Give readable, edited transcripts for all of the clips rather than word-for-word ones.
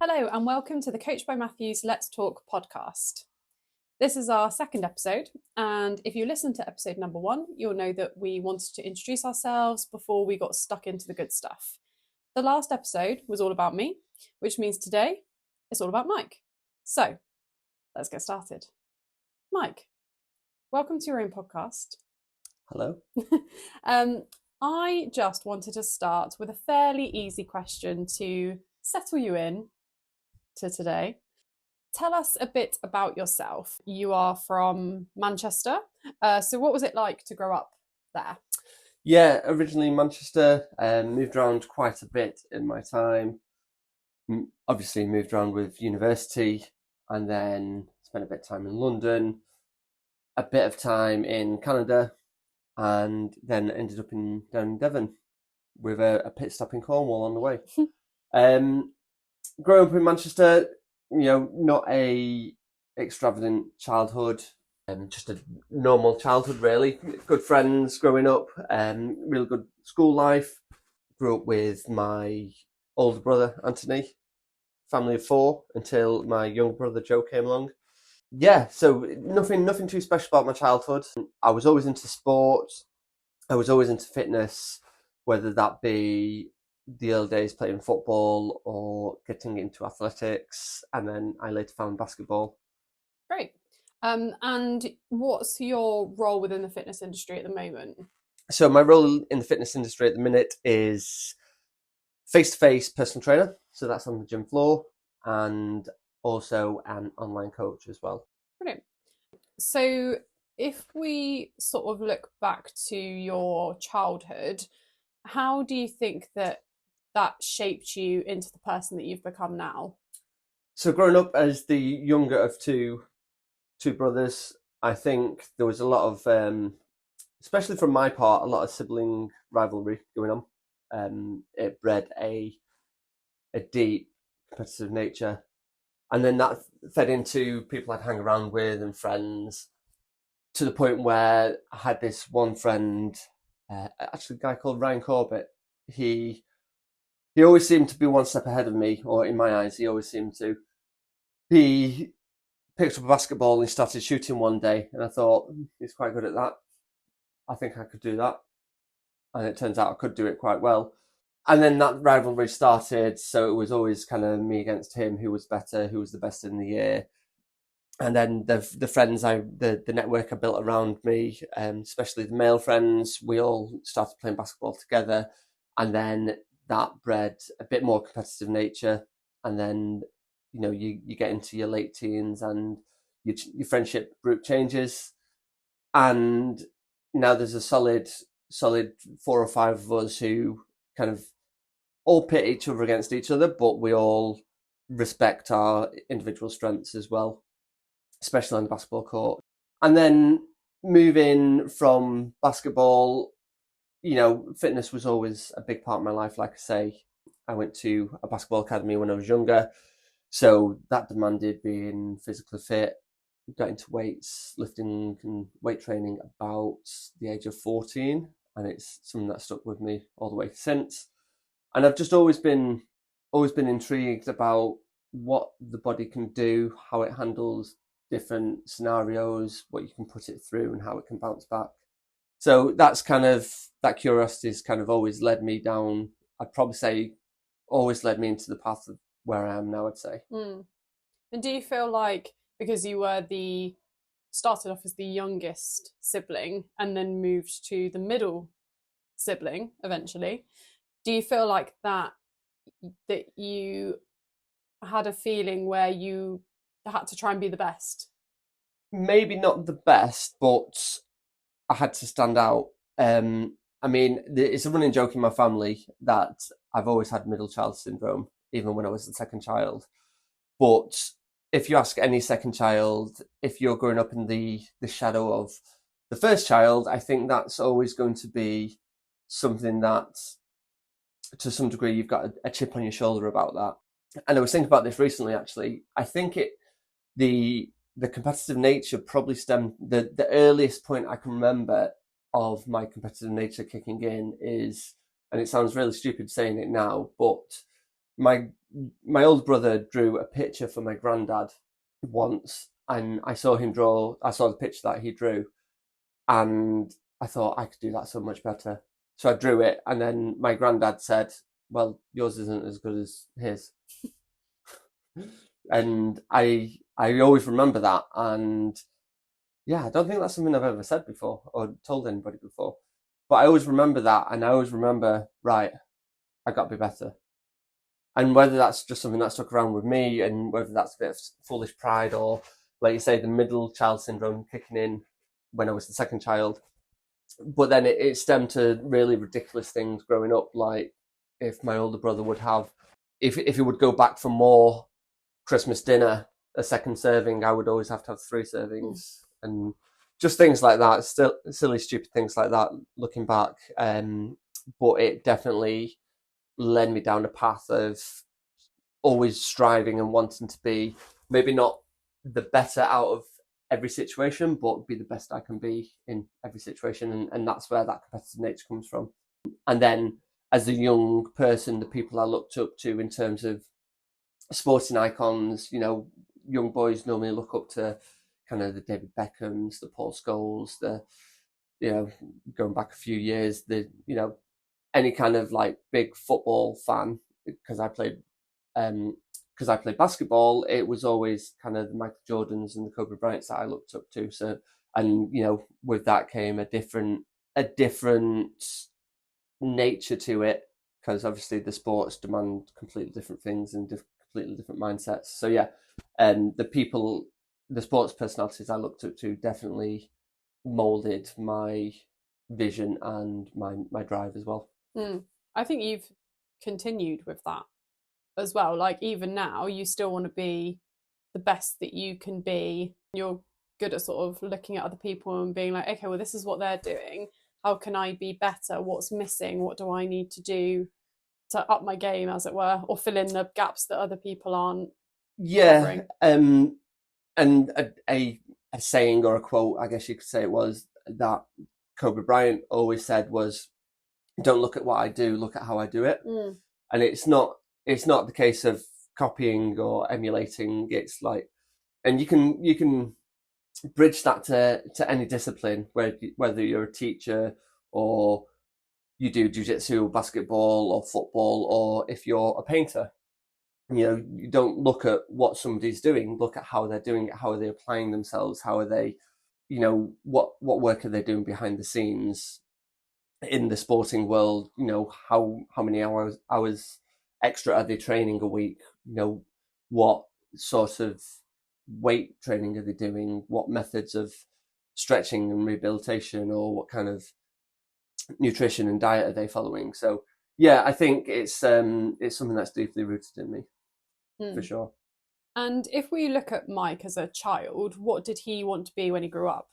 Hello and welcome to the Coach by Matthews Let's Talk podcast. This is our second episode, and if you listen to episode number 1, you'll know that we wanted to introduce ourselves before we got stuck into the good stuff. The last episode was all about me, which means today it's all about Mike. So let's get started. Mike, welcome to your own podcast. Hello. I just wanted to start with a fairly easy question to settle you in to today. Tell us a bit about yourself. You are from Manchester. So what was it like to grow up there? Yeah, originally Manchester, moved around quite a bit in my time. Obviously moved around with university and then spent a bit of time in London, a bit of time in Canada, and then ended up down in Devon with a pit stop in Cornwall on the way. Growing up in Manchester, not a extravagant childhood, just a normal childhood really. Good friends growing up, really good school life. Grew up with my older brother Anthony, family of 4 until my younger brother Joe came along. Yeah, so nothing too special about my childhood. I was always into sport. I was always into fitness, whether that be the early days playing football or getting into athletics, and then I later found basketball. Great. And what's your role within the fitness industry at the moment? So my role in the fitness industry at the minute is face-to-face personal trainer. So that's on the gym floor, and also an online coach as well. Brilliant. So if we sort of look back to your childhood, how do you think that shaped you into the person that you've become now? So growing up as the younger of two brothers, I think there was a lot of, especially from my part, a lot of sibling rivalry going on. It bred a deep competitive nature. And then that fed into people I'd hang around with and friends, to the point where I had this one friend, actually a guy called Ryan Corbett. He always seemed to be one step ahead of me, or in my eyes, he always seemed to. He picked up a basketball and he started shooting one day, and I thought, he's quite good at that. I think I could do that. And it turns out I could do it quite well. And then that rivalry started, so it was always kind of me against him, who was better, who was the best in the year. And then the friends, the network I built around me, especially the male friends, we all started playing basketball together. And then that bred a bit more competitive nature. And then, you get into your late teens and your friendship group changes. And now there's a solid 4 or 5 of us who kind of all pit each other against each other, but we all respect our individual strengths as well, especially on the basketball court. And then moving from basketball, fitness was always a big part of my life. Like I say, I went to a basketball academy when I was younger, so that demanded being physically fit. Got into weights, lifting and weight training about the age of 14, and it's something that stuck with me all the way since. And I've just always been intrigued about what the body can do, how it handles different scenarios, what you can put it through, and how it can bounce back. So that's that curiosity has kind of always led me down. I'd probably say always led me into the path of where I am now, I'd say. And do you feel like, because you were started off as the youngest sibling and then moved to the middle sibling eventually, do you feel like that you had a feeling where you had to try and be the best? Maybe not the best, but I had to stand out. It's a running joke in my family that I've always had middle child syndrome, even when I was the second child. But if you ask any second child, if you're growing up in the shadow of the first child, I think that's always going to be something that, to some degree, you've got a chip on your shoulder about that. And I was thinking about this recently, actually. I think the competitive nature probably stemmed, the earliest point I can remember of my competitive nature kicking in is, and it sounds really stupid saying it now, but my my older brother drew a picture for my granddad once, and I saw the picture that he drew, and I thought I could do that so much better. So I drew it, and then my granddad said, well, yours isn't as good as his. And I always remember that. And yeah, I don't think that's something I've ever said before or told anybody before. But I always remember that, and I always remember, right, I got to be better. And whether that's just something that stuck around with me, and whether that's a bit of foolish pride, or, like you say, the middle child syndrome kicking in when I was the second child. But then it stemmed to really ridiculous things growing up, like if my older brother would have, if he would go back for more Christmas dinner, a second serving, I would always have to have 3 servings, and just things like that. Still silly, stupid things like that. Looking back, but it definitely led me down a path of always striving and wanting to be maybe not the better out of every situation, but be the best I can be in every situation, and that's where that competitive nature comes from. And then as a young person, the people I looked up to in terms of sporting icons, young boys normally look up to kind of the David Beckhams, the Paul Scholes, going back a few years, any kind of like big football fan, because I played basketball. It was always kind of the Michael Jordans and the Kobe Bryants that I looked up to. So, and with that came a different nature to it, because obviously the sports demand completely different things and completely different mindsets. So yeah, the sports personalities I looked up to definitely molded my vision and my drive as well. I think you've continued with that as well. Like even now, you still want to be the best that you can be. You're good at sort of looking at other people and being like, okay, well, this is what they're doing. How can I be better? What's missing? What do I need to do to up my game, as it were, or fill in the gaps that other people aren't covering? And a saying or a quote, I guess you could say it was, that Kobe Bryant always said was, don't look at what I do, look at how I do it. And it's not the case of copying or emulating. It's like, and you can bridge that to any discipline, whether you're a teacher or you do jiu-jitsu or basketball or football, or if you're a painter. You don't look at what somebody's doing, look at how they're doing it, how are they applying themselves, how are they, what work are they doing behind the scenes in the sporting world, how many hours extra are they training a week, what sort of weight training are they doing, what methods of stretching and rehabilitation, or what kind of nutrition and diet are they following. So yeah, I think it's something that's deeply rooted in me, for sure. And if we look at Mike as a child, what did he want to be when he grew up?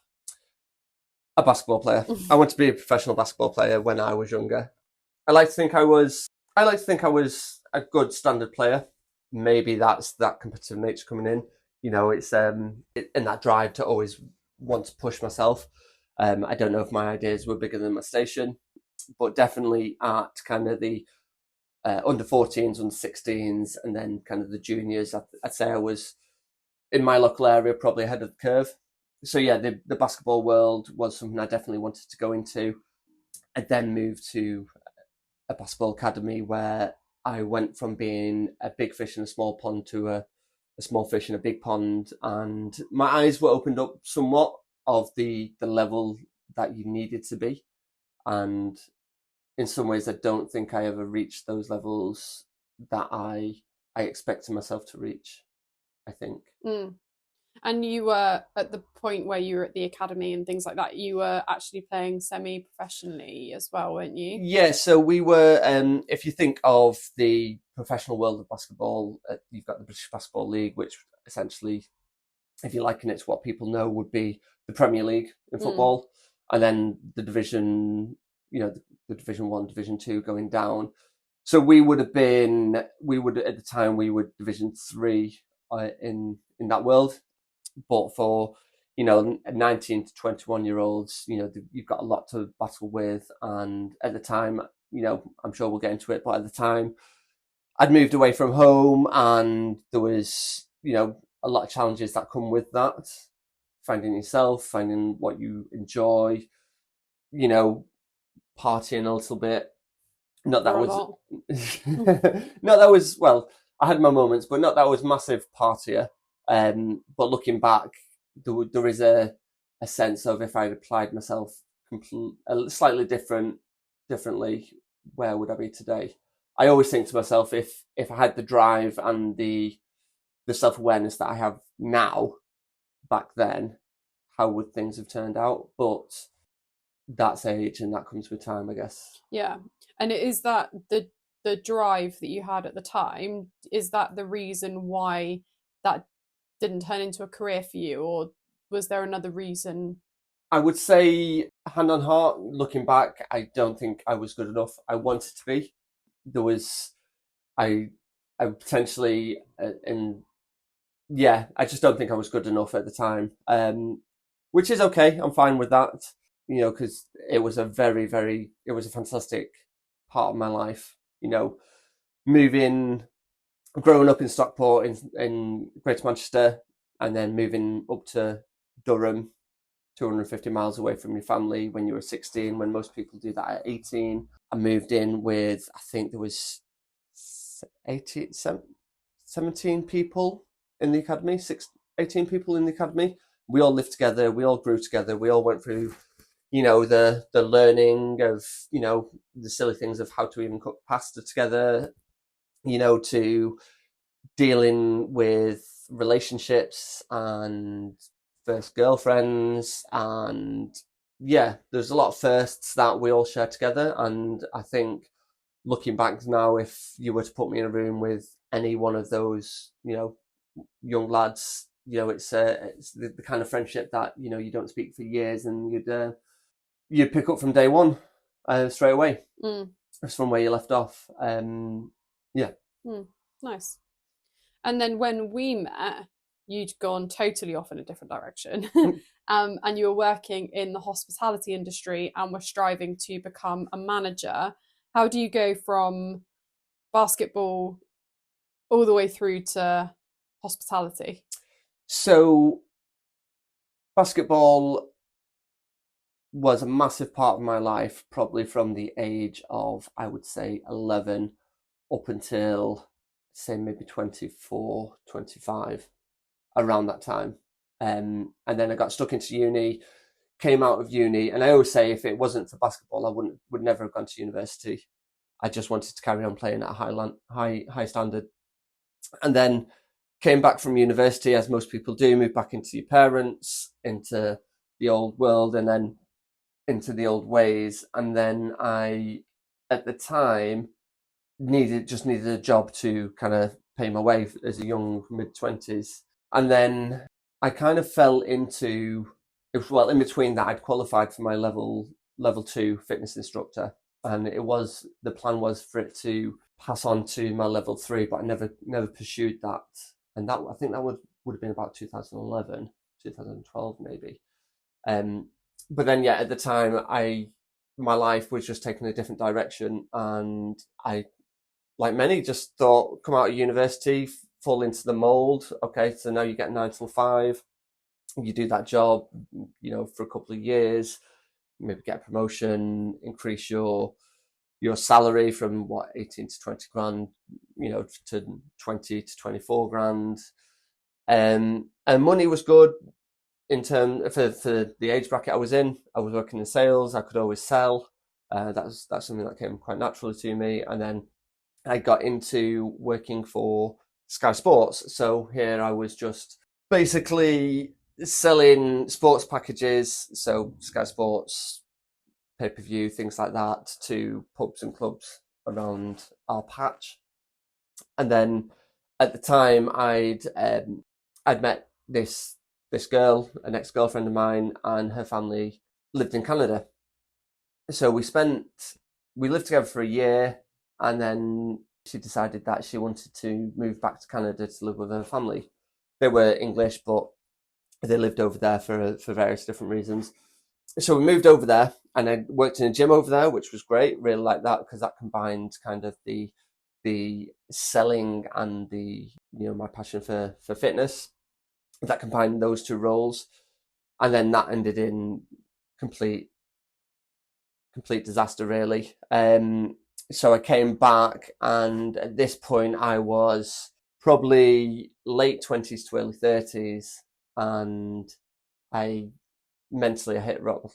A basketball player. I wanted to be a professional basketball player when I was younger. I like to think I was a good standard player. Maybe that's that competitive nature coming in. It's in that drive to always want to push myself. I don't know if my ideas were bigger than my station, but definitely at kind of the under 14s, under 16s, and then kind of the juniors. I'd say I was, in my local area, probably ahead of the curve. So yeah, the basketball world was something I definitely wanted to go into. I then moved to a basketball academy where I went from being a big fish in a small pond to a small fish in a big pond, and my eyes were opened up somewhat of the level that you needed to be. And in some ways, I don't think I ever reached those levels that I expected myself to reach, I think. And you were at the point where you were at the academy and things like that, you were actually playing semi-professionally as well, weren't you? Yeah, so we were, if you think of the professional world of basketball, you've got the British Basketball League, which essentially, if you liken it to what people know, would be the Premier League in football. And then the division, the Division 1, Division 2 going down. So we would at the time, we were Division 3 in that world. But for 19 to 21-year-olds, you've got a lot to battle with. And at the time, I'm sure we'll get into it, but at the time, I'd moved away from home, and there was, a lot of challenges that come with that. Finding yourself, finding what you enjoy, partying a little bit. Not that For a was, lot. not that was, well, I had my moments, but not that I was massive partier. But looking back, there is a sense of, if I'd applied myself slightly differently, where would I be today? I always think to myself, if I had the drive and the self-awareness that I have now, back then, how would things have turned out? But that's age, and that comes with time, I guess. Yeah. And it is that the drive that you had at the time, is that the reason why that didn't turn into a career for you, or was there another reason? I would say, hand on heart, looking back, I don't think I was good enough. I wanted to be. There was, I potentially, I just don't think I was good enough at the time. Which is okay. I'm fine with that, because it was a it was a fantastic part of my life. Moving, growing up in Stockport in Greater Manchester, and then moving up to Durham, 250 miles away from your family when you were 16, when most people do that at 18. I moved in with, I think there was 17 people in the academy, 18 people in the academy. We all lived together, we all grew together, we all went through, the learning of, the silly things of how to even cook pasta together, to dealing with relationships and first girlfriends, and there's a lot of firsts that we all share together. And I think, looking back now, if you were to put me in a room with any one of those, young lads, it's the kind of friendship that, you don't speak for years, and you'd pick up from day one, straight away. Just from where you left off. Nice. And then when we met, you'd gone totally off in a different direction. And you were working in the hospitality industry and were striving to become a manager. How do you go from basketball all the way through to hospitality? So, basketball was a massive part of my life, probably from the age of, I would say, 11 up until, say, maybe 24, 25, around that time. And then I got stuck into uni, came out of uni, and I always say, if it wasn't for basketball, I would never have gone to university. I just wanted to carry on playing at a high standard. And then came back from university, as most people do, moved back into your parents, into the old world, and then into the old ways. And then I, at the time, needed a job to kind of pay my way as a young mid-20s. And then I kind of fell into, in between that, I'd qualified for my level 2 fitness instructor, and the plan was for it to pass on to my level 3, but I never pursued that. And that, I think that would have been about 2011, 2012 maybe. But then, at the time, my life was just taking a different direction, and I, like many, just thought, come out of university, fall into the mold. Okay, so now you get 9 till 5, you do that job, for a couple of years, maybe get a promotion, increase your salary from 18 to 20 grand, to 20 to 24 grand. And money was good in terms for the age bracket I was in. I was working in sales, I could always sell. That's something that came quite naturally to me. And then I got into working for Sky Sports. So here I was just basically selling sports packages, so Sky Sports, pay-per-view, things like that, to pubs and clubs around our patch. And then at the time, I'd met this girl, an ex-girlfriend of mine, and her family lived in Canada. So we lived together for a year, and then she decided that she wanted to move back to Canada to live with her family. They were English, but they lived over there for various different reasons. So we moved over there, and I worked in a gym over there, which was great. Really liked that, because that combined kind of the the selling and the, my passion for fitness, that combined those two roles. And then that ended in complete disaster, really. So I came back, and at this point I was probably late 20s to early 30s, and I mentally hit rock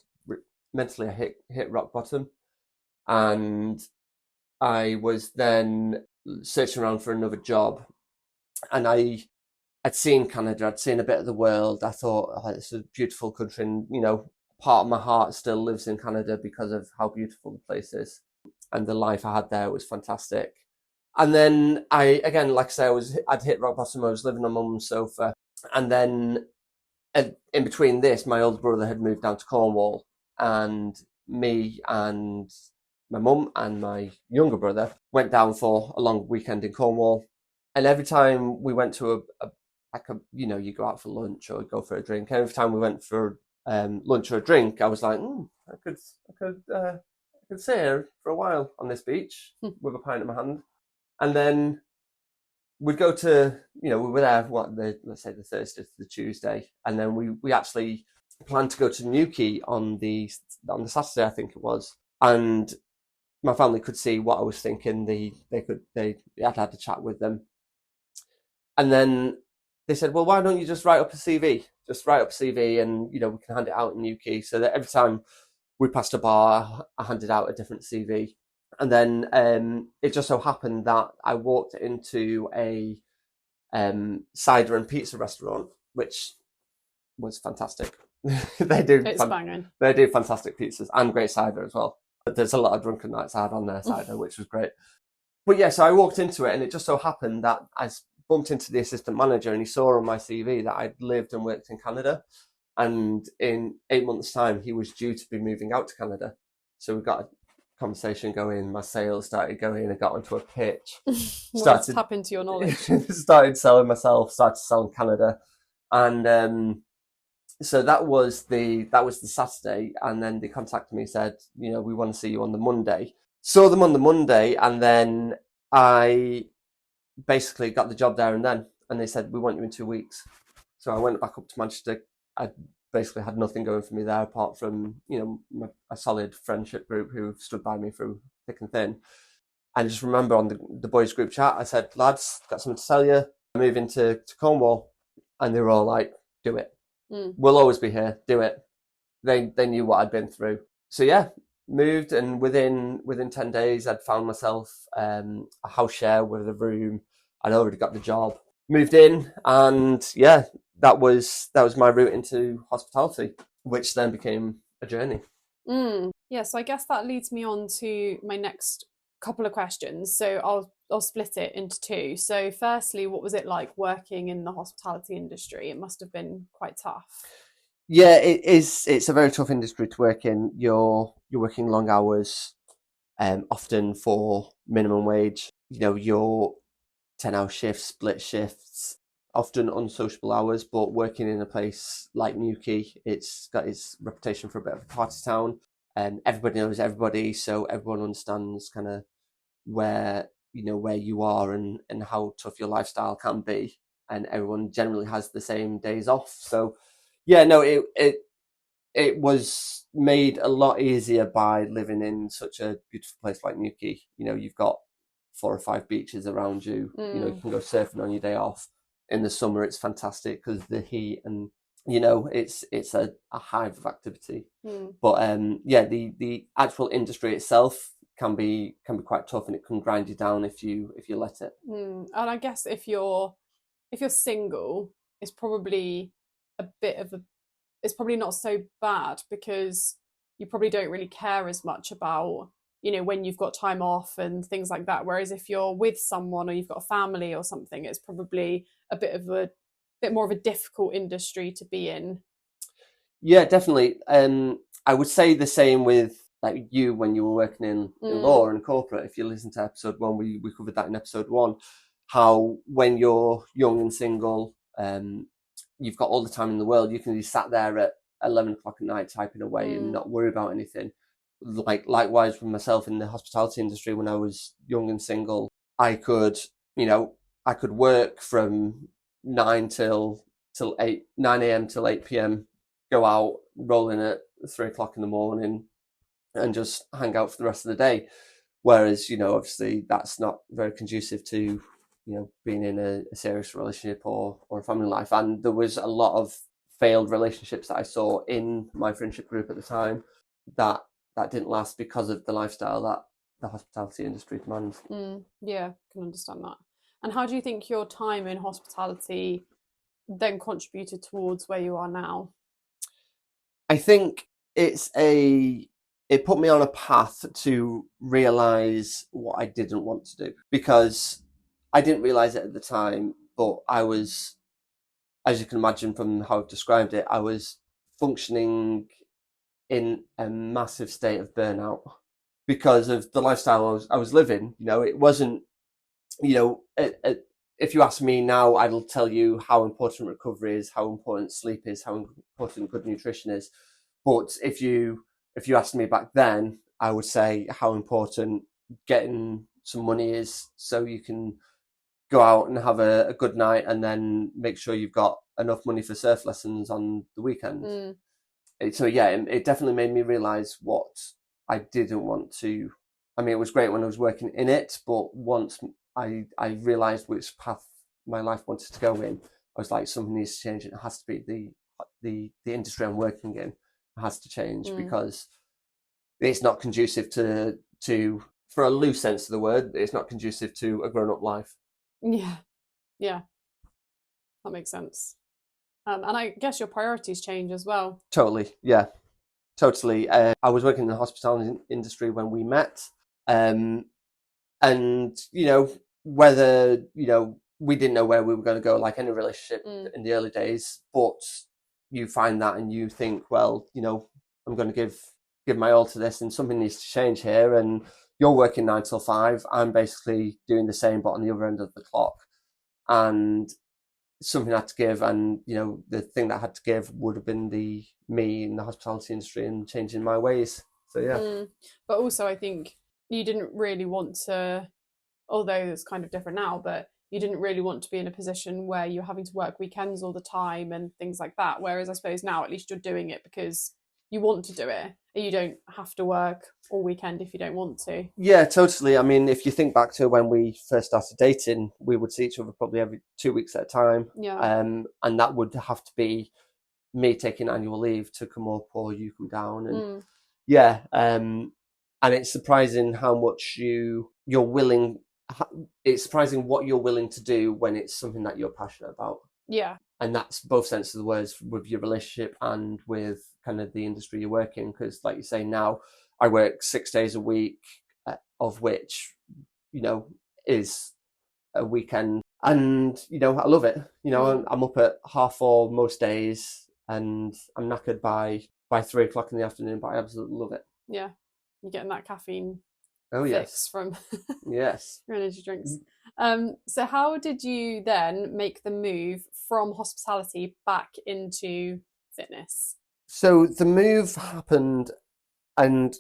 bottom, and I was then searching around for another job, and I'd seen Canada, I'd seen a bit of the world. I thought, oh, it's a beautiful country, and part of my heart still lives in Canada because of how beautiful the place is, and the life I had there was fantastic. And then again, like I say, I'd hit rock bottom. I was living on my mum's sofa, and then in between this, my older brother had moved down to Cornwall, and me and my mum and my younger brother went down for a long weekend in Cornwall. And every time we went to you go out for lunch or go for a drink. Every time we went for lunch or a drink, I was like, I could sit here for a while on this beach with a pint in my hand. And then we'd go to, we were there, let's say the Thursday to the Tuesday. And then we actually planned to go to Newquay on the Saturday, I think it was. And my family could see what I was thinking. They had had a chat with them. And then they said, well, why don't you just write up a CV? Just write up a CV and, we can hand it out in Newquay. So that every time we passed a bar, I handed out a different CV. And then it just so happened that I walked into a cider and pizza restaurant, which was fantastic. They do fantastic pizzas and great cider as well. But there's a lot of drunken nights I had on their cider, which was great. But yeah, so I walked into it, and it just so happened that I bumped into the assistant manager, and he saw on my CV that I'd lived and worked in Canada. And in 8 months' time, he was due to be moving out to Canada. So we got a conversation going, my sales started going, I got onto a pitch. Started tap into your knowledge. Started selling myself, started selling Canada. And so that was the Saturday, and then they contacted me and said, we want to see you on the Monday. Saw them on the Monday, and then I basically got the job there and then, and they said, we want you in 2 weeks. So I went back up to Manchester. I basically had nothing going for me there apart from, a solid friendship group who stood by me through thick and thin. And just remember on the boys group chat, I said, lads, got something to tell you. I'm moving to Cornwall. And they were all like, do it. We'll always be here. Do it. They knew what I'd been through. So yeah, moved, and within 10 days, I'd found myself a house share with a room. I'd already got the job. Moved in, and yeah, that was my route into hospitality, which then became a journey. Yeah, so I guess that leads me on to my next couple of questions. So I'll split it into two. So firstly, what was it like working in the hospitality industry? It must have been quite tough. Yeah, it is. It's a very tough industry to work in. You're working long hours, often for minimum wage. Your 10-hour shifts, split shifts, often unsociable hours. But working in a place like Newquay, it's got its reputation for a bit of a party town, and everybody knows everybody, so everyone understands kind of where you are and how tough your lifestyle can be, and everyone generally has the same days off. So yeah, no, it was made a lot easier by living in such a beautiful place like Newquay. You've got 4 or 5 beaches around you. You can go surfing on your day off. In the summer, it's fantastic because the heat, and it's a hive of activity. But yeah, the actual industry itself can be quite tough, and it can grind you down if you let it. And I guess if you're single, it's probably it's probably not so bad, because you probably don't really care as much about when you've got time off and things like that. Whereas if you're with someone or you've got a family or something, it's probably a bit more of a difficult industry to be in. Yeah, definitely. I would say the same with like you when you were working in law and corporate. If you listen to episode 1, we covered that in episode 1, how when you're young and single, you've got all the time in the world. You can be sat there at 11 o'clock at night typing away and not worry about anything. Likewise with myself in the hospitality industry, when I was young and single, I could, I could work from 9 a.m. till 8 p.m., go out, roll in at 3 o'clock in the morning, and just hang out for the rest of the day. Whereas, obviously that's not very conducive to, being in a serious relationship or a family life. And there was a lot of failed relationships that I saw in my friendship group at the time that didn't last because of the lifestyle that the hospitality industry demands. Yeah, I can understand that. And how do you think your time in hospitality then contributed towards where you are now? I think it put me on a path to realize what I didn't want to do, because I didn't realize it at the time, but I was, as you can imagine from how I've described it, I was functioning in a massive state of burnout because of the lifestyle I was living. It wasn't, if you ask me now, I'll tell you how important recovery is, how important sleep is, how important good nutrition is. But if you asked me back then, I would say how important getting some money is, so you can go out and have a good night and then make sure you've got enough money for surf lessons on the weekend. So yeah, it definitely made me realize what I didn't want to. I mean, it was great when I was working in it, but once I realized which path my life wanted to go in, I was like, something needs to change. It has to be the industry I'm working in has to change, because it's not conducive to, for a loose sense of the word, it's not conducive to a grown-up life. Yeah, that makes sense. And I guess your priorities change as well. Totally, yeah, totally. I was working in the hospitality industry when we met, and whether we didn't know where we were going to go, like any relationship in the early days, but you find that and you think, well, I'm going to give my all to this, and something needs to change here. And you're working 9 till 5. I'm basically doing the same, but on the other end of the clock. And something had to give, and the thing that had to give would have been me in the hospitality industry and changing my ways. So yeah. But also, I think you didn't really want to, although it's kind of different now, but you didn't really want to be in a position where you're having to work weekends all the time and things like that. Whereas I suppose now at least you're doing it because you want to do it, and you don't have to work all weekend if you don't want to. Yeah, totally. I mean, if you think back to when we first started dating, we would see each other probably every 2 weeks at a time. Yeah. And that would have to be me taking annual leave to come up, or you come down. And yeah. And it's surprising how much you're willing. It's surprising what you're willing to do when it's something that you're passionate about. Yeah. And that's both senses of the words, with your relationship and with kind of the industry you work in. Because like you say, now I work 6 days a week, of which, is a weekend. And, I love it. I'm up at 4:30 most days, and I'm knackered by 3 o'clock in the afternoon, but I absolutely love it. Yeah. You're getting that caffeine fix from yes. your energy drinks. So how did you then make the move from hospitality back into fitness? So the move happened, and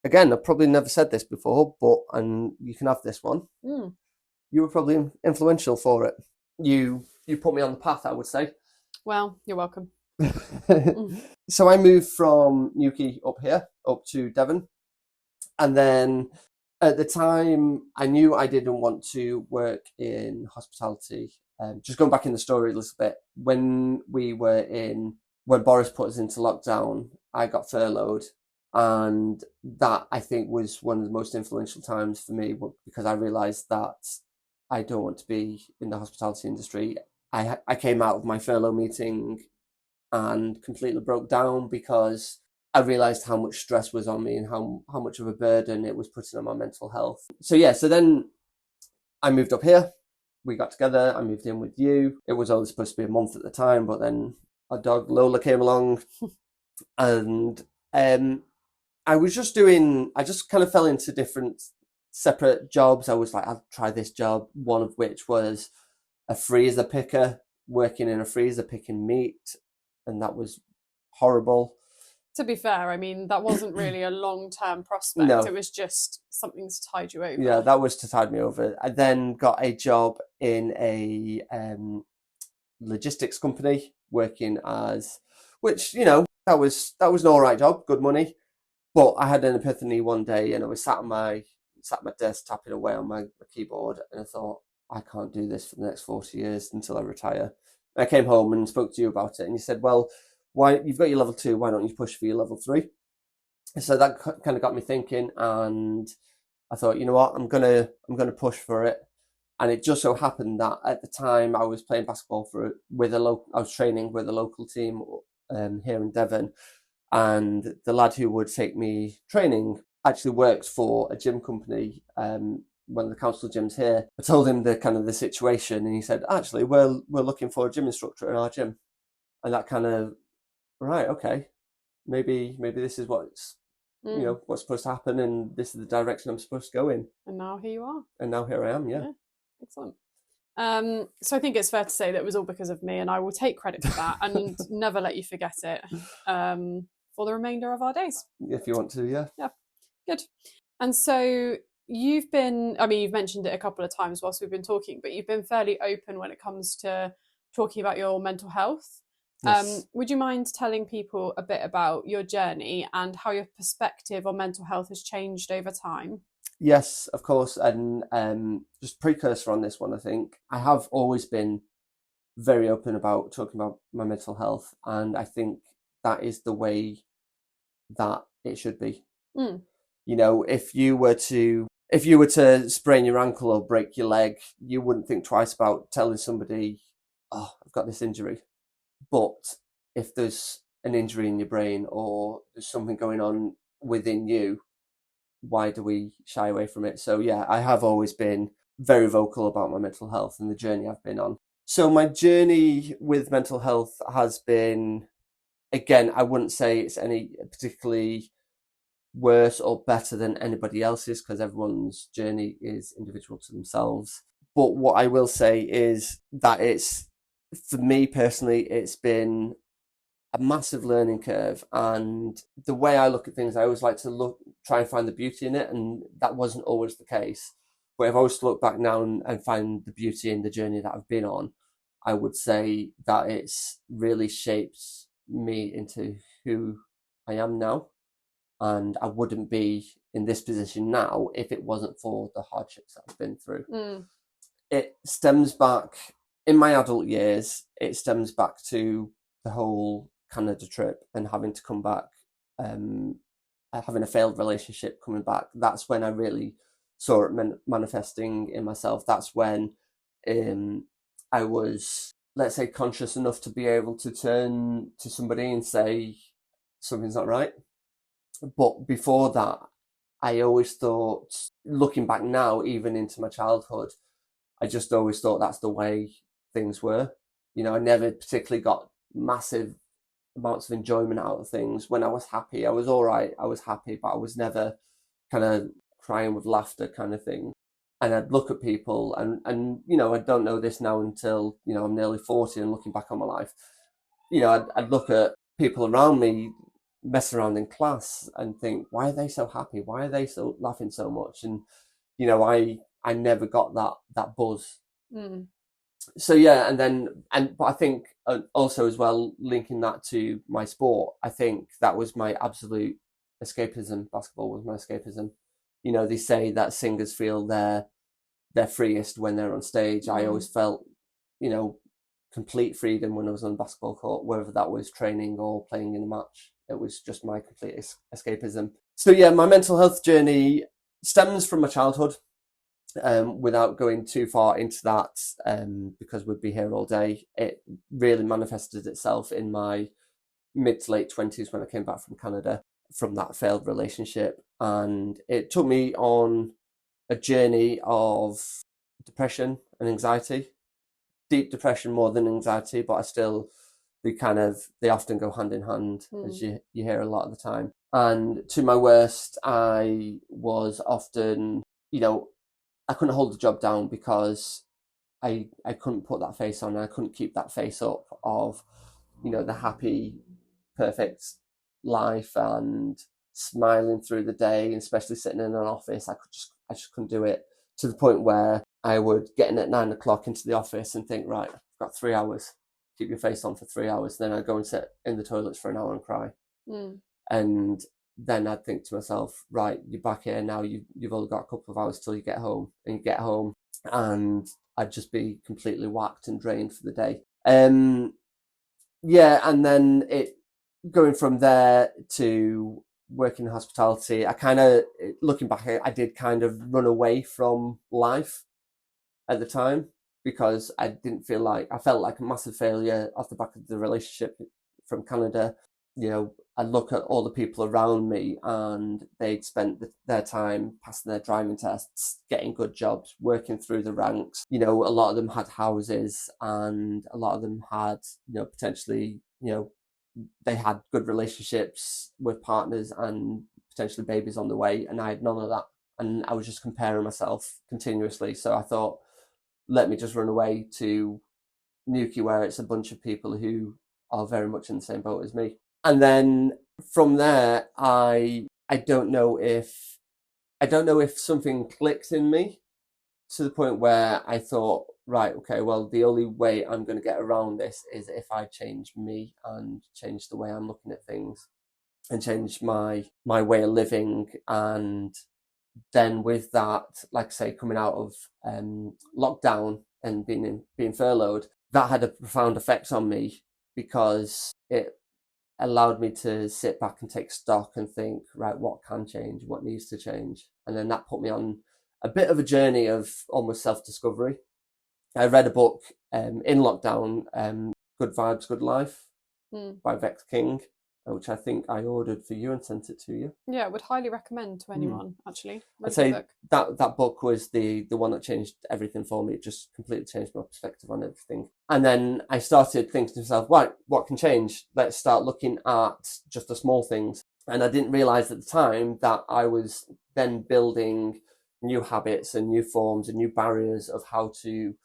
again, I've probably never said this before, and you can have this one. You were probably influential for it. You put me on the path, I would say. Well, you're welcome. So I moved from Newquay up to Devon. And then at the time, I knew I didn't want to work in hospitality. Just going back in the story a little bit, when Boris put us into lockdown, I got furloughed. And that, I think, was one of the most influential times for me, because I realised that I don't want to be in the hospitality industry. I came out of my furlough meeting and completely broke down, because I realised how much stress was on me and how much of a burden it was putting on my mental health. So yeah, so then I moved up here. We got together. I moved in with you. It was only supposed to be a month at the time, but then our dog Lola came along, and I just kind of fell into different separate jobs. I was like, I'll try this job, one of which was a freezer picker, working in a freezer picking meat, and that was horrible. To be fair, I mean, that wasn't really a long-term prospect. No. It was just something to tide you over. Yeah, that was to tide me over. I then got a job in a logistics company working as, which, that was an all right job, good money. But I had an epiphany one day, and I was sat at my desk tapping away on my keyboard, and I thought, I can't do this for the next 40 years until I retire. I came home and spoke to you about it, and you said, well, why, you've got your level 2, why don't you push for your level 3? So that kind of got me thinking, and I thought, you know what, I'm gonna push for it. And it just so happened that at the time I was playing basketball I was training with a local team here in Devon, and the lad who would take me training actually works for a gym company, one of the council gyms here. I told him the situation, and he said, actually, we're looking for a gym instructor in our gym. And that kind of, right, okay, maybe this is what's what's supposed to happen, and this is the direction I'm supposed to go in. And now here you are. And now here I am. Yeah. Excellent. So I think it's fair to say that it was all because of me, and I will take credit for that and never let you forget it for the remainder of our days. If you want to, yeah. Yeah, good. And so you've mentioned it a couple of times whilst we've been talking, but you've been fairly open when it comes to talking about your mental health. Yes. Would you mind telling people a bit about your journey and how your perspective on mental health has changed over time? Yes, of course. And just precursor on this one, I think I have always been very open about talking about my mental health, and I think that is the way that it should be. If you were to sprain your ankle or break your leg, you wouldn't think twice about telling somebody, oh, I've got this injury. But if there's an injury in your brain or there's something going on within you, why do we shy away from it? So yeah, I have always been very vocal about my mental health and the journey I've been on. So my journey with mental health has been, again, I wouldn't say it's any particularly worse or better than anybody else's, because everyone's journey is individual to themselves. But what I will say is that for me personally, it's been a massive learning curve. And the way I look at things, I always like to try and find the beauty in it. And that wasn't always the case. But if I was to look back now and find the beauty in the journey that I've been on, I would say that it's really shaped me into who I am now. And I wouldn't be in this position now if it wasn't for the hardships that I've been through. It stems back, in my adult years, it stems back to the whole Canada trip and having to come back, having a failed relationship, coming back. That's when I really saw it manifesting in myself. That's when I was, let's say, conscious enough to be able to turn to somebody and say, something's not right. But before that, I always thought, looking back now, even into my childhood, I just always thought that's the way things were. I never particularly got massive amounts of enjoyment out of things. When I was happy, I was all right. I was happy, but I was never kind of crying with laughter kind of thing. And I'd look at people and I don't know this now until, I'm nearly 40 and looking back on my life. I'd look at people around me mess around in class and think, why are they so happy? Why are they so laughing so much? And, I never got that buzz. So yeah, but I think also as well, linking that to my sport, I think that was my absolute escapism. Basketball was my escapism. They say that singers feel their freest when they're on stage. I always felt, complete freedom when I was on the basketball court, whether that was training or playing in a match. It was just my complete escapism. So yeah, my mental health journey stems from my childhood. Without going too far into that, because we'd be here all day, it really manifested itself in my mid to late 20s when I came back from Canada from that failed relationship. And it took me on a journey of depression and anxiety, deep depression more than anxiety, but they often go hand in hand, as you hear a lot of the time. And to my worst, I was often, I couldn't hold the job down because I couldn't put that face on. I couldn't keep that face up of, the happy, perfect life and smiling through the day, and especially sitting in an office. I just couldn't do it, to the point where I would get in at 9 o'clock into the office and think, right, I've got 3 hours. Keep your face on for 3 hours. Then I'd go and sit in the toilets for an hour and cry. And then I'd think to myself, right, you're back here now. You've only got a couple of hours till you get home. And you get home, and I'd just be completely whacked and drained for the day. Yeah, and then going from there to working in hospitality, I kind of, looking back, I did kind of run away from life at the time, because I felt like a massive failure off the back of the relationship from Canada. I look at all the people around me, and they'd spent their time passing their driving tests, getting good jobs, working through the ranks. A lot of them had houses, and a lot of them had, potentially, they had good relationships with partners and potentially babies on the way, and I had none of that. And I was just comparing myself continuously. So I thought, let me just run away to Newquay, where it's a bunch of people who are very much in the same boat as me. And then from there, I don't know if something clicked in me, to the point where I thought, right, okay, well, the only way I'm going to get around this is if I change me and change the way I'm looking at things and change my way of living. And then with that, like I say, coming out of lockdown and being furloughed, that had a profound effect on me, because it allowed me to sit back and take stock and think, right, what can change, what needs to change. And then that put me on a bit of a journey of almost self-discovery. I read a book in lockdown, Good Vibes, Good Life by Vex King, which I think I ordered for you and sent it to you. Yeah, would highly recommend to anyone, actually. I'd say that book was the one that changed everything for me. It just completely changed my perspective on everything. And then I started thinking to myself, right, what can change? Let's start looking at just the small things. And I didn't realize at the time that I was then building new habits and new forms and new barriers of how to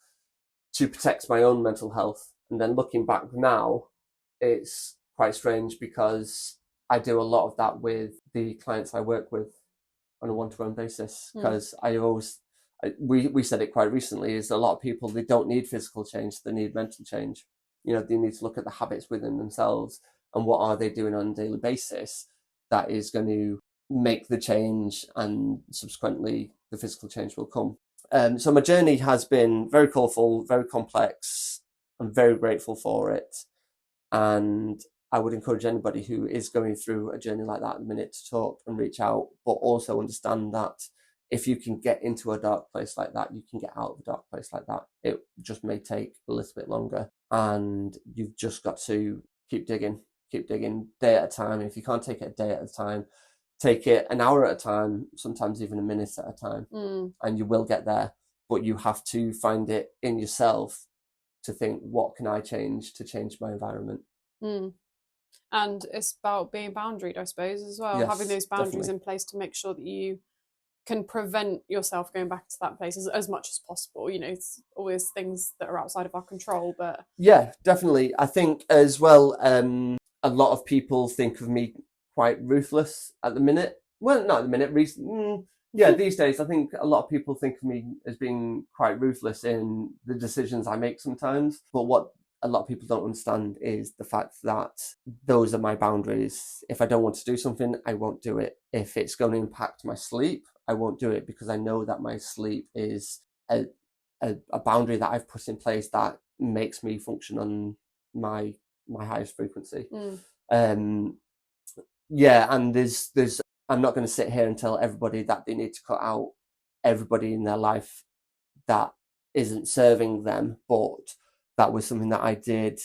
protect my own mental health. And then looking back now, it's quite strange, because I do a lot of that with the clients I work with on a one-to-one basis, because we said it quite recently, is a lot of people, they don't need physical change, they need mental change. They need to look at the habits within themselves and what are they doing on a daily basis that is going to make the change, and subsequently the physical change will come. So my journey has been very colourful, very complex. I'm very grateful for it. And I would encourage anybody who is going through a journey like that at the minute to talk and reach out, but also understand that if you can get into a dark place like that, you can get out of a dark place like that. It just may take a little bit longer, and you've just got to keep digging day at a time. If you can't take it a day at a time, take it an hour at a time, sometimes even a minute at a time, and you will get there. But you have to find it in yourself to think, what can I change to change my environment? And it's about being boundaried, I suppose, as well. Yes, having those boundaries definitely in place to make sure that you can prevent yourself going back to that place as much as possible. It's always things that are outside of our control, but yeah, definitely. I think as well, a lot of people think of me quite ruthless at the minute. Well, not at the minute, these days I think a lot of people think of me as being quite ruthless in the decisions I make sometimes. But what a lot of people don't understand is the fact that those are my boundaries. If I don't want to do something, I won't do it. If it's going to impact my sleep, I won't do it, because I know that my sleep is a boundary that I've put in place that makes me function on my highest frequency. And there's I'm not going to sit here and tell everybody that they need to cut out everybody in their life that isn't serving them, but that was something that I did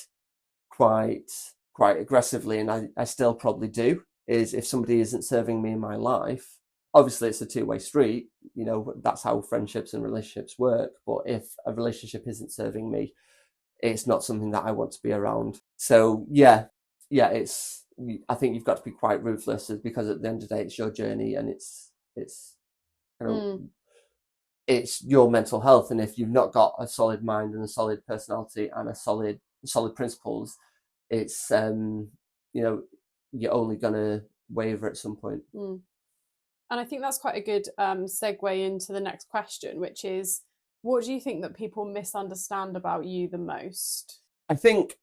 quite aggressively, and I still probably do, is if somebody isn't serving me in my life, obviously it's a two-way street, that's how friendships and relationships work. But if a relationship isn't serving me, it's not something that I want to be around. So I think you've got to be quite ruthless, because at the end of the day, it's your journey, and it's it's your mental health. And if you've not got a solid mind and a solid personality and a solid principles, it's you're only going to waver at some point. And I think that's quite a good segue into the next question, which is, what do you think that people misunderstand about you the most? I think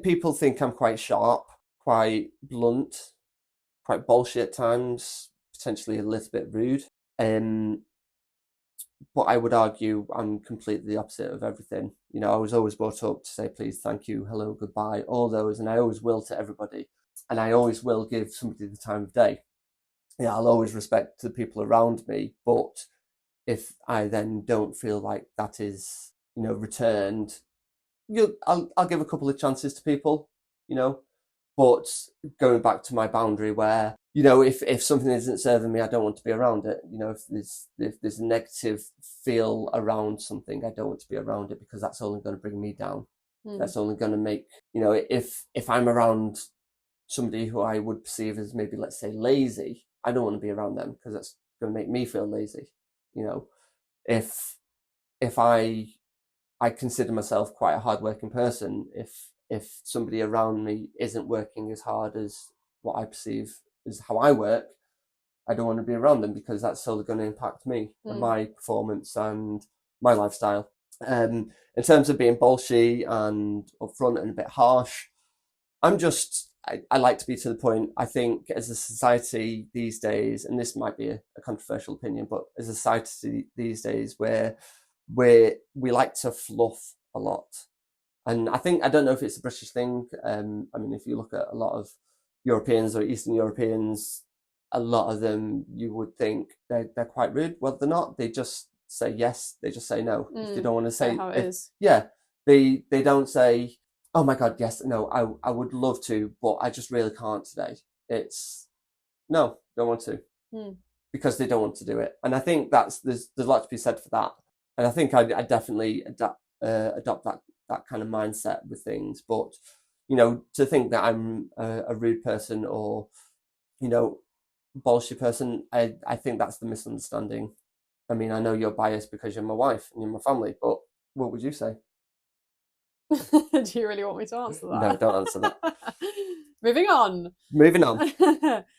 people think I'm quite sharp, quite blunt, quite bullshit at times, potentially a little bit rude. But I would argue I'm completely the opposite of everything. I was always brought up to say please, thank you, hello, goodbye, all those, and I always will to everybody. And I always will give somebody the time of day. I'll always respect the people around me, but if I then don't feel like that is, returned, I'll give a couple of chances to people, but going back to my boundary where, if something isn't serving me, I don't want to be around it. If there's a negative feel around something, I don't want to be around it, because that's only going to bring me down. That's only going to make, if I'm around somebody who I would perceive as maybe, let's say, lazy, I don't want to be around them, because that's going to make me feel lazy. If I consider myself quite a hardworking person, if somebody around me isn't working as hard as what I perceive as how I work, I don't want to be around them, because that's solely going to impact me and my performance and my lifestyle. In terms of being bolshy and upfront and a bit harsh, I like to be to the point. I think as a society these days, and this might be a controversial opinion, but as a society these days where we like to fluff a lot. And I don't know if it's a British thing. If you look at a lot of Europeans or Eastern Europeans, a lot of them, you would think they're quite rude. Well, they're not. They just say yes. They just say no. If they don't want to say how it is. Yeah. They don't say, oh my God, yes, no, I would love to, but I just really can't today. It's no, don't want to. Because they don't want to do it. And I think there's a lot to be said for that. And I think I definitely adopt that kind of mindset with things. But, to think that I'm a rude person or, bullshit person, I think that's the misunderstanding. I mean, I know you're biased because you're my wife and you're my family, but what would you say? Do you really want me to answer that? No, don't answer that. Moving on.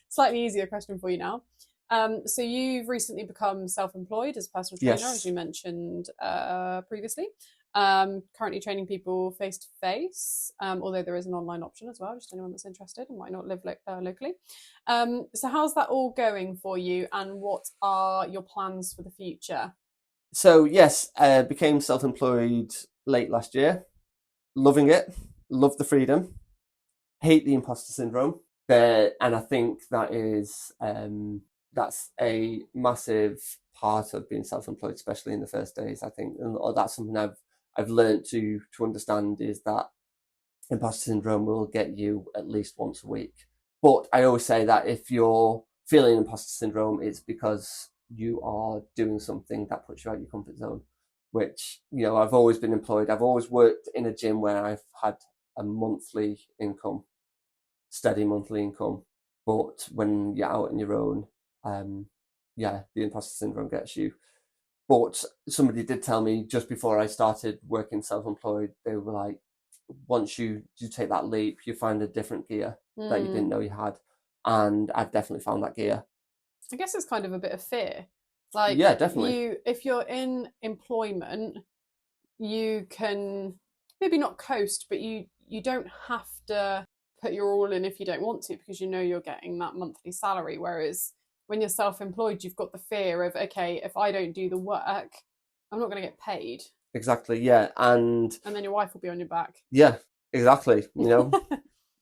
Slightly easier question for you now. So you've recently become self-employed as a personal trainer, Yes. as you mentioned previously. Currently training people face-to-face, although there is an online option as well, just anyone that's interested and might not live locally. So how's that all going for you, and what are your plans for the future? So yes, became self-employed late last year. Loving it, love the freedom, hate the imposter syndrome, and I think that is that's a massive part of being self-employed, especially in the first days. I think, and that's something I've learned to understand, is that imposter syndrome will get you at least once a week. But I always say that if you're feeling imposter syndrome, it's because you are doing something that puts you out of your comfort zone. Which, I've always been employed. I've always worked in a gym where I've had a monthly income, steady monthly income. But when you're out on your own, the imposter syndrome gets you. But somebody did tell me just before I started working self-employed, they were like, once you take that leap, you find a different gear that you didn't know you had. And I've definitely found that gear. I guess it's kind of a bit of fear. Like, yeah, definitely. If you're in employment, you can maybe not coast, but you don't have to put your all in if you don't want to, because you're getting that monthly salary. Whereas when you're self-employed, you've got the fear of, okay, if I don't do the work, I'm not going to get paid. Exactly, yeah. And then your wife will be on your back. Yeah, exactly.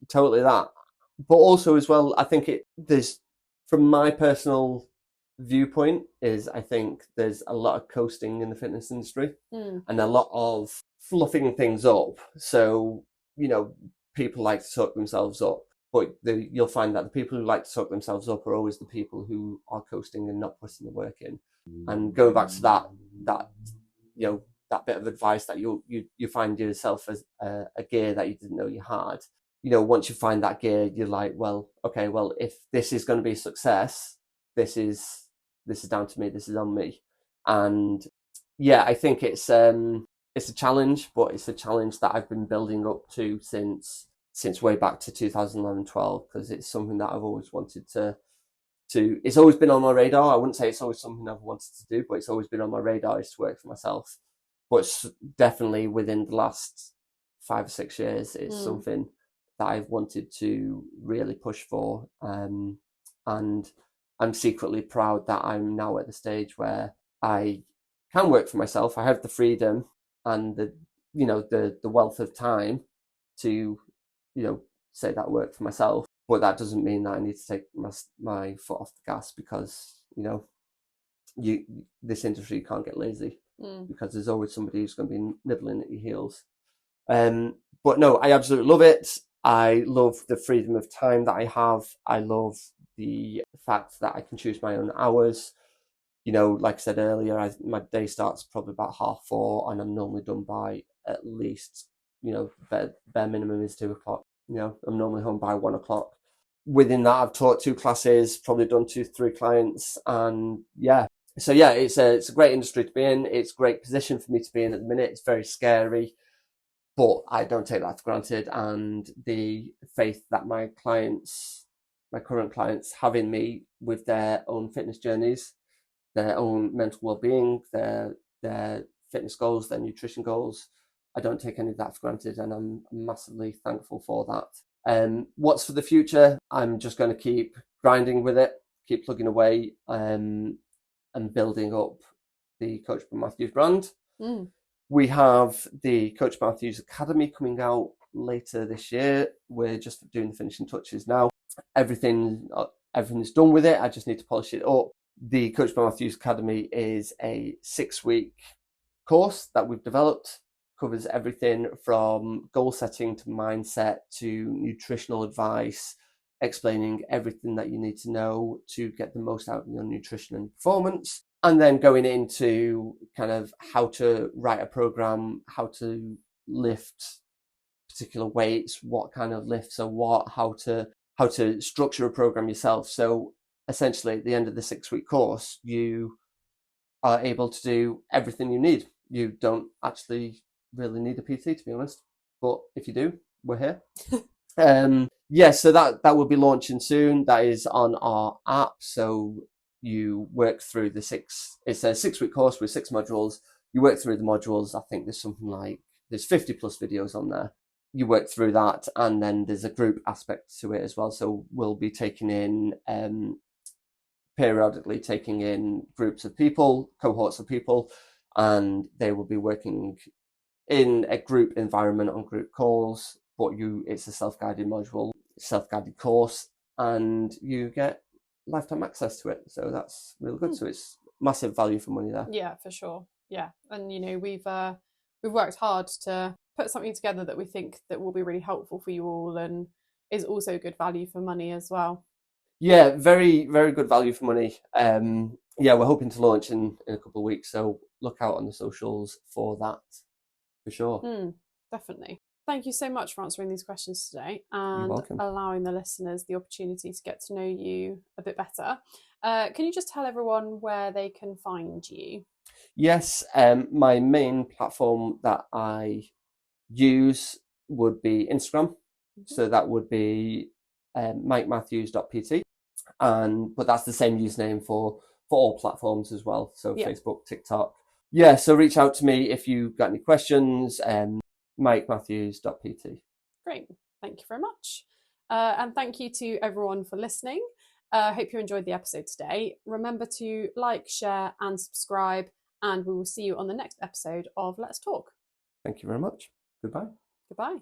Totally that. But also as well, I think there's, from my personal viewpoint, is I think there's a lot of coasting in the fitness industry and a lot of fluffing things up. So, people like to talk themselves up, but you'll find that the people who like to talk themselves up are always the people who are coasting and not putting the work in. And going back to that bit of advice that you find yourself as a gear that you didn't know you had. Once you find that gear, you're like, well, okay, well, if this is going to be a success, this is down to me. This is on me. And yeah, I think it's a challenge, but it's a challenge that I've been building up to since since way back to 2011-12, because it's something that I've always wanted to it's always been on my radar. I wouldn't say it's always something I've wanted to do, but it's always been on my radar, is to work for myself. But it's definitely within the last 5 or 6 years, it's something that I've wanted to really push for. And I'm secretly proud that I'm now at the stage where I can work for myself. I have the freedom and the wealth of time to, say that I work for myself. But that doesn't mean that I need to take my foot off the gas, because, this industry can't get lazy, because there's always somebody who's going to be nibbling at your heels. But no, I absolutely love it. I love the freedom of time that I have. I love the fact that I can choose my own hours. Like I said earlier, my day starts probably about 4:30, and I'm normally done by at least, bare minimum is 2:00. I'm normally home by 1:00. Within that, I've taught 2 classes, probably done 2-3 clients, and so it's a great industry to be in. It's a great position for me to be in at the minute. It's very scary, but I don't take that for granted. And the faith that my current clients have in me, with their own fitness journeys, their own mental well-being, their fitness goals, their nutrition goals, I don't take any of that for granted, and I'm massively thankful for that. What's for the future? I'm just going to keep grinding with it, keep plugging away, and building up the Coach by Matthews brand. We have the Coach by Matthews Academy coming out later this year. We're just doing the finishing touches now. Everything is done with it. I just need to polish it up. The Coach by Matthews Academy is a 6-week course that we've developed. Covers everything from goal setting to mindset to nutritional advice, explaining everything that you need to know to get the most out of your nutrition and performance, and then going into kind of how to write a program, how to lift particular weights, what kind of lifts are what, how to structure a program yourself. So essentially, at the end of the 6-week course, you are able to do everything you need. You don't actually really need a PT, to be honest, but if you do, we're here. So that will be launching soon. That is on our app. So you work through it's a 6-week course with 6 modules. You work through the modules. I think there's 50 plus videos on there. You work through that, and then there's a group aspect to it as well. So we'll be periodically taking in groups of people, cohorts of people, and they will be working in a group environment on group calls. But it's a self-guided module, self-guided course, and you get lifetime access to it. So that's really good. So it's massive value for money there. Yeah, for sure. Yeah, and we've worked hard to put something together that we think that will be really helpful for you all, and is also good value for money as well. Yeah, very, very good value for money. We're hoping to launch in a couple of weeks, so look out on the socials for that, for sure. Definitely. Thank you so much for answering these questions today and allowing the listeners the opportunity to get to know you a bit better. Can you just tell everyone where they can find you? Yes, my main platform that I use would be Instagram. So that would be mikematthews.pt, but that's the same username for all platforms as well. So Facebook, TikTok. So reach out to me if you've got any questions. mikematthews.pt. Great, thank you very much, and thank you to everyone for listening. I hope you enjoyed the episode today. Remember to like, share and subscribe, and we will see you on the next episode of Let's Talk. Thank you very much. Goodbye. Goodbye.